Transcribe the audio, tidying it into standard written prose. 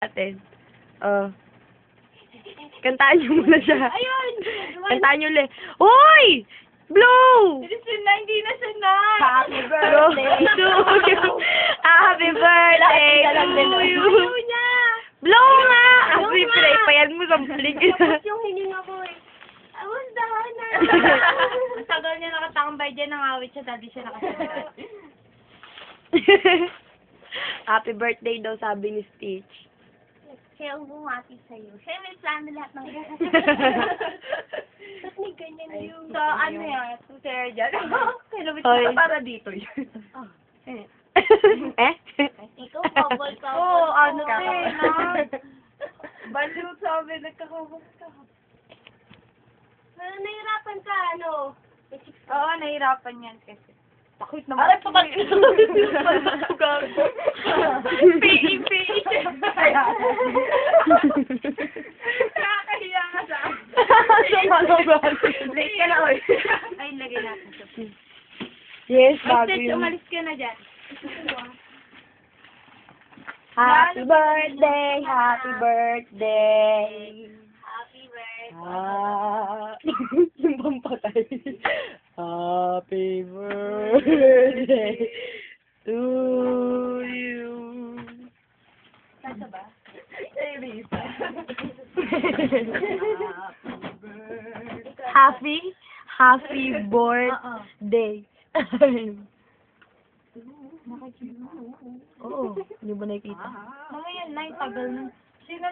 Atin. Oh. Kantaan niyo muna siya. Ayun! Kantaan niyo ulit. Hoy! Blow! Hindi na siya na. Happy birthday to you. Happy birthday to you. Ayaw niya. Blow nga! Blow Kasi nga. pinapayan mo sa bling. Tapos yung hininga ko eh. I was down na. Ang tagal niya nakatambay dyan, nangawit siya, dati siya nakatambay. Happy birthday daw, sabi ni Stitch. Siya ang bumati sa'yo. Siya may plano lahat ng Ba't may ganyan yun? So, ano yan? So, Sarah dyan. Kinabit Oy. ka para dito yun. Eh? Ikaw, bubble ka. Oo, ano ka eh, no? Baliw sabi, nagkakabot ka. Nahirapan ka, ano? Oo, nahirapan yan kasi. Bakit naman? Aray, pabat ka sa P.E. Nakakahiya ka sa Late ka na, oy. Ay, lagay natin ito. Yes, Ay, bago Stitch, yun. umalis ka na dyan. Happy birthday, happy birthday. Happy birthday. Yung pampatay. Happy birthday to you. Sasa ba? Happy birthday. Oo, hindi ba nakikita? Mga yan na, tagal na. Sino